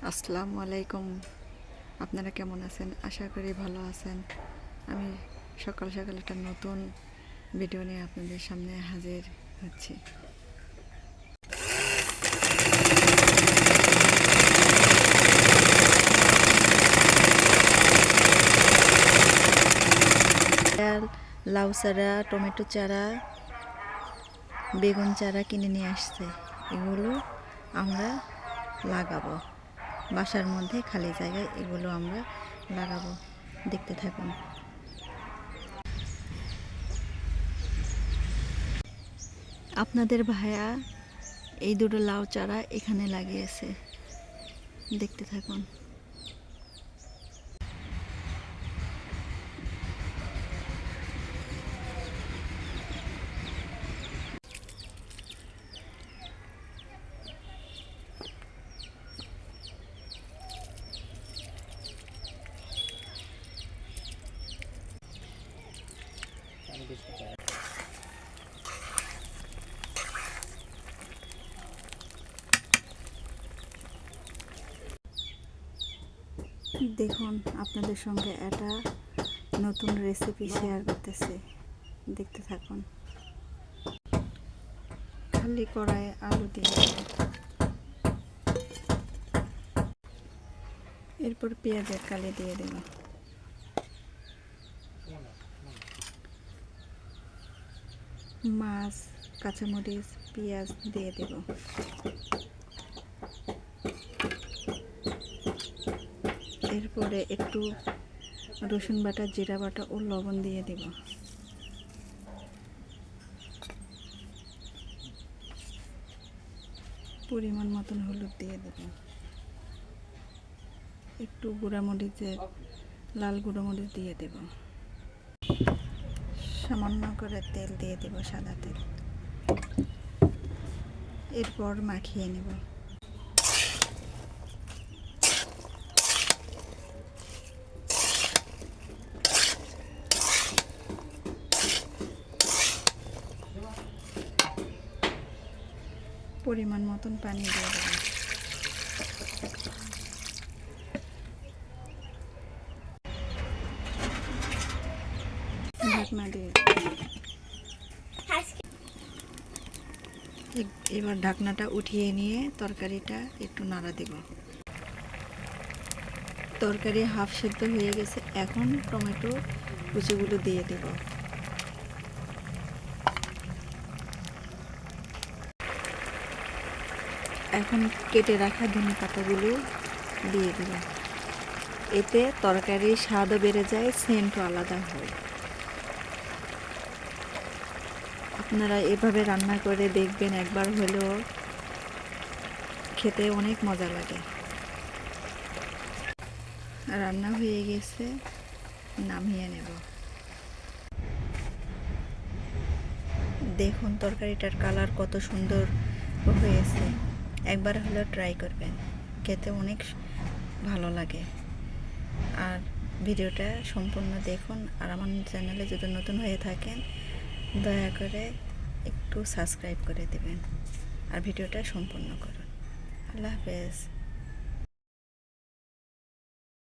আসসালামু আলাইকুম। আপনারা কেমন আছেন? আশা করি ভালো আছেন। আমি সকাল সকাল একটা নতুন ভিডিও নিয়ে আপনাদের সামনে হাজির হচ্ছি। লাউ চারা, টমেটো চারা, বেগুন চারা কিনে নিয়ে আসছে। এগুলো আমরা লাগাবো বাসার মধ্যে, খালি জায়গায় এগুলো আমরা লাগাবো। দেখতে থাকুন। আপনাদের ভাইয়া এই দুটো লাউ চারা এখানে লাগিয়েছে, দেখতে থাকুন। দেখুন, আপনাদের সঙ্গে একটা নতুন রেসিপি শেয়ার করতেছে, দেখতে থাকুন। খালি কড়াইয়ে আলু দিয়ে এরপর পেঁয়াজের কালি দিয়ে দেব, মাছ, কাঁচামরিচ, পেঁয়াজ দিয়ে দেব। এরপরে একটু রসুন বাটা, জিরা বাটা ও লবণ দিয়ে দেব। পরিমাণ মতন হলুদ দিয়ে দেব। একটু গুঁড়ামরিচের লাল গুঁড়োমরিচ দিয়ে দেব। সামান্য করে তেল দিয়ে দেব, সাদা তেল। এরপর মাখিয়ে নেব। পরিমাণ মতন পানি দিয়ে দেব। ঢাকনা দিয়ে এবার ঢাকনাটা উঠিয়ে নিয়ে তরকারিটা একটু নাড়া দেব। তরকারি হাফ সেদ্ধ হয়ে গেছে, এখন টমেটো কুচিগুলো দিয়ে দেব। এখন কেটে রাখা ধনে পাতাগুলো দিয়ে দেব। এতে তরকারির স্বাদও বেড়ে যায়, সেন্টও আলাদা হয়। আপনারা এভাবে রান্না করে দেখবেন, একবার হলেও, খেতে অনেক মজা লাগে। রান্না হয়ে গেছে, নামিয়ে নেব। দেখুন তরকারিটার কালার কত সুন্দর হয়েছে। একবার হলেও ট্রাই করবেন, খেতে অনেক ভালো লাগে। আর ভিডিওটা সম্পূর্ণ দেখুন। আর আমার চ্যানেলে যদি নতুন হয়ে থাকেন, দয়া করে একটু সাবস্ক্রাইব করে দেবেন আর ভিডিওটা সম্পূর্ণ করুন। আল্লাহ হাফেজ।